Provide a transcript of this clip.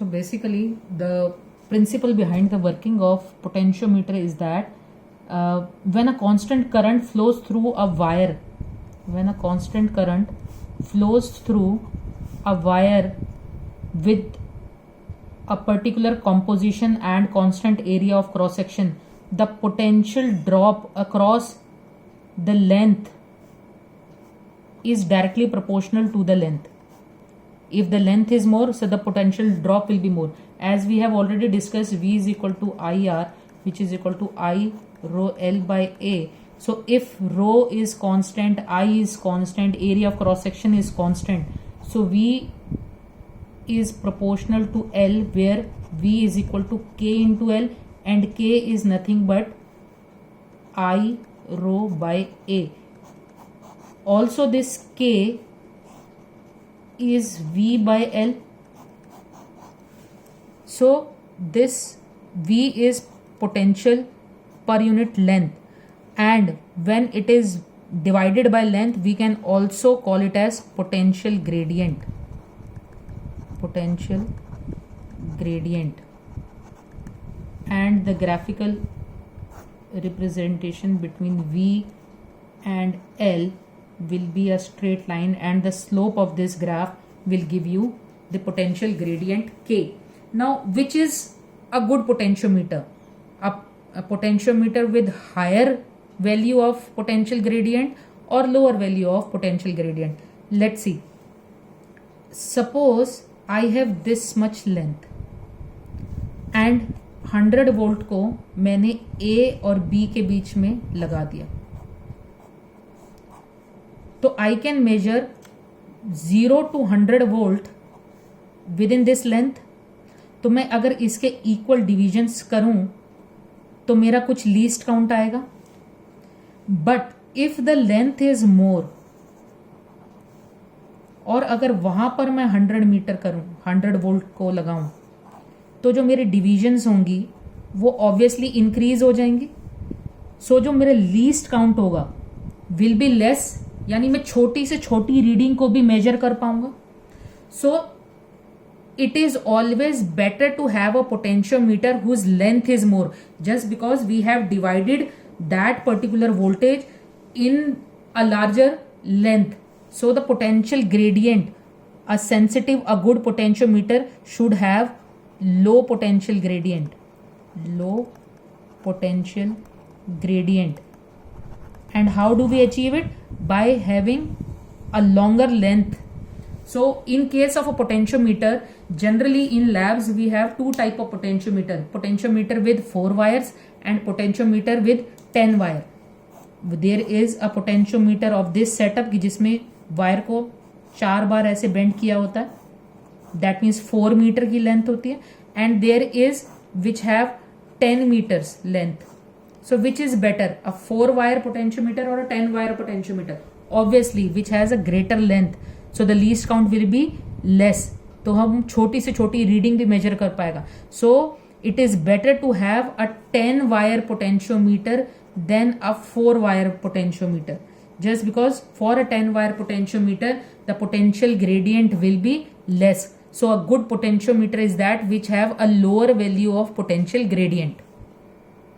So basically, the principle behind the working of potentiometer is that when a constant current flows through a wire, with a particular composition and constant area of cross section, the potential drop across the length is directly proportional to the length. If the length is more, so the potential drop will be more. As we have already discussed, V is equal to IR, which is equal to I rho L by A. So if rho is constant, I is constant, area of cross section is constant. So V is proportional to L, where V is equal to K into L, and K is nothing but I rho by A. Also this K is V by L. So this V is potential per unit length, and when it is divided by length, we can also call it as potential gradient. And the graphical representation between V and L will be a straight line, and the slope of this graph will give you the potential gradient K. Now, which is a good potentiometer? A potentiometer with higher value of potential gradient or lower value of potential gradient? Let's see. Suppose I have this much length and 100 volt को मैंने A और B के बीच में लगा दिया, तो I can measure 0 to 100 volt with in this length. तो मैं अगर इसके इक्वल डिविजन्स करूं तो मेरा कुछ लीस्ट काउंट आएगा. But if the length is more, और अगर वहां पर मैं 100 मीटर करूं, 100 वोल्ट को लगाऊं, तो जो मेरी डिविजन्स होंगी वो ऑब्वियसली इंक्रीज हो जाएंगी. सो जो मेरा लीस्ट काउंट होगा विल बी लेस, यानी मैं छोटी से छोटी रीडिंग को भी मेजर कर पाऊंगा. सो it is always better to have a potentiometer whose length is more, just because we have divided that particular voltage in a larger length. So the potential gradient, a good potentiometer should have low potential gradient. And how do we achieve it? By having a longer length. So in case of a potentiometer, generally in labs we have two type of potentiometer with 4 wires and potentiometer with 10 wire. There is a potentiometer of this setup जिसमें wire को 4 बार ऐसे bend किया होता है, that means 4 metre की length होती है. and there is which have 10 meters length. So which is better, a 4 wire potentiometer or a 10 wire potentiometer? Obviously which has a greater length, so the least count will be less. तो हम छोटी से छोटी reading भी major कर पाएगा. So it is better to have a 10 wire potentiometer than a 4 wire potentiometer, just because for a 10 wire potentiometer the potential gradient will be less. So a good potentiometer is that which have a lower value of potential gradient.